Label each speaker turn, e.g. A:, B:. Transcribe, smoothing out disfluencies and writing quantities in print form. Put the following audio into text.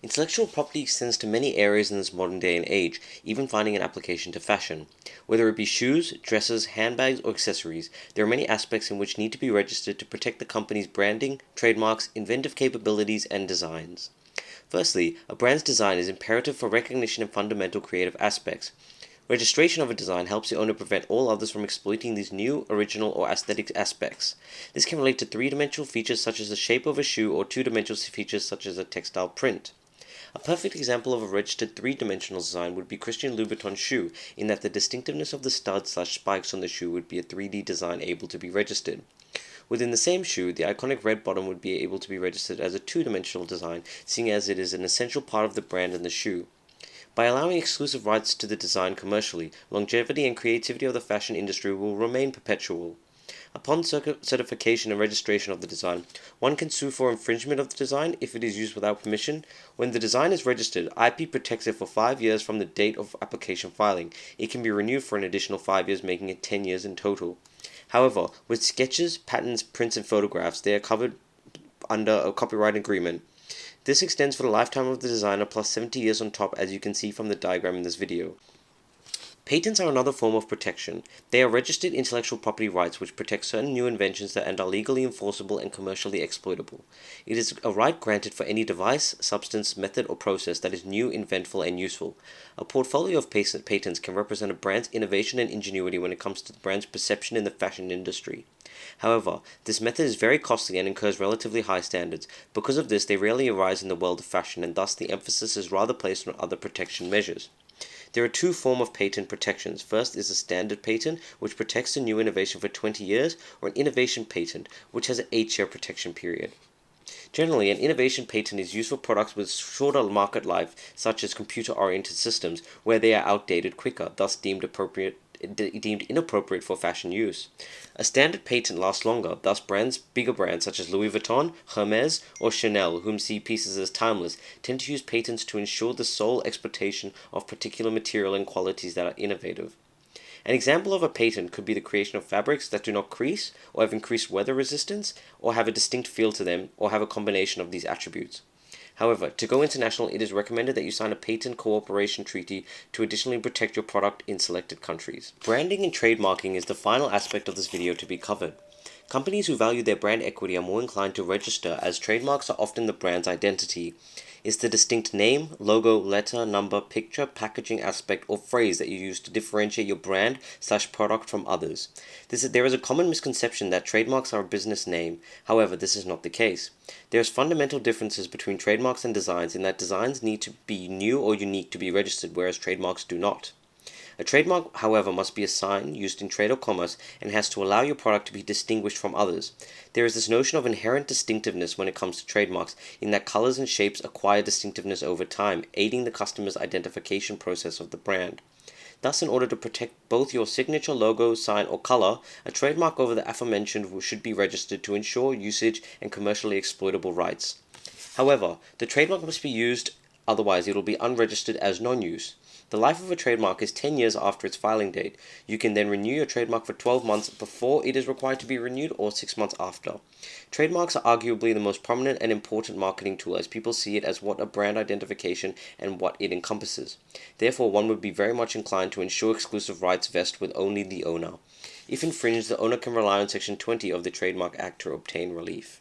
A: Intellectual property extends to many areas in this modern day and age, even finding an application to fashion. Whether it be shoes, dresses, handbags, or accessories, there are many aspects in which need to be registered to protect the company's branding, trademarks, inventive capabilities, and designs. Firstly, a brand's design is imperative for recognition of fundamental creative aspects. Registration of a design helps the owner prevent all others from exploiting these new, original, or aesthetic aspects. This can relate to three-dimensional features such as the shape of a shoe or two-dimensional features such as a textile print. A perfect example of a registered three-dimensional design would be Christian Louboutin's shoe, in that the distinctiveness of the studs/spikes on the shoe would be a 3D design able to be registered. Within the same shoe, the iconic red bottom would be able to be registered as a two-dimensional design, seeing as it is an essential part of the brand and the shoe. By allowing exclusive rights to the design commercially, longevity and creativity of the fashion industry will remain perpetual. Upon certification and registration of the design, one can sue for infringement of the design if it is used without permission. When the design is registered, IP protects it for 5 years from the date of application filing. It can be renewed for an additional 5 years, making it 10 years in total. However, with sketches, patterns, prints, and photographs, they are covered under a copyright agreement. This extends for the lifetime of the designer plus 70 years on top, as you can see from the diagram in this video. Patents are another form of protection. They are registered intellectual property rights which protect certain new inventions that are legally enforceable and commercially exploitable. It is a right granted for any device, substance, method, or process that is new, inventful, and useful. A portfolio of patents can represent a brand's innovation and ingenuity when it comes to the brand's perception in the fashion industry. However, this method is very costly and incurs relatively high standards. Because of this, they rarely arise in the world of fashion, and thus the emphasis is rather placed on other protection measures. There are two forms of patent protections. First is a standard patent, which protects a new innovation for 20 years, or an innovation patent, which has an 8-year protection period. Generally, an innovation patent is used for products with shorter market life, such as computer-oriented systems, where they are outdated quicker, thus deemed inappropriate for fashion use. A standard patent lasts longer, thus bigger brands such as Louis Vuitton, Hermes, or Chanel, whom see pieces as timeless, tend to use patents to ensure the sole exploitation of particular material and qualities that are innovative. An example of a patent could be the creation of fabrics that do not crease, or have increased weather resistance, or have a distinct feel to them, or have a combination of these attributes. However, to go international, it is recommended that you sign a patent cooperation treaty to additionally protect your product in selected countries. Branding and trademarking is the final aspect of this video to be covered. Companies who value their brand equity are more inclined to register, as trademarks are often the brand's identity. It's the distinct name, logo, letter, number, picture, packaging aspect, or phrase that you use to differentiate your brand/product from others. There is a common misconception that trademarks are a business name. However, this is not the case. There is fundamental differences between trademarks and designs in that designs need to be new or unique to be registered, whereas trademarks do not. A trademark, however, must be a sign used in trade or commerce and has to allow your product to be distinguished from others. There is this notion of inherent distinctiveness when it comes to trademarks, in that colors and shapes acquire distinctiveness over time, aiding the customer's identification process of the brand. Thus, in order to protect both your signature logo, sign, or color, a trademark over the aforementioned should be registered to ensure usage and commercially exploitable rights. However, the trademark must be used, otherwise it will be unregistered as non-use. The life of a trademark is 10 years after its filing date. You can then renew your trademark for 12 months before it is required to be renewed, or 6 months after. Trademarks are arguably the most prominent and important marketing tool, as people see it as what a brand identification and what it encompasses. Therefore, one would be very much inclined to ensure exclusive rights vest with only the owner. If infringed, the owner can rely on Section 20 of the Trademark Act to obtain relief.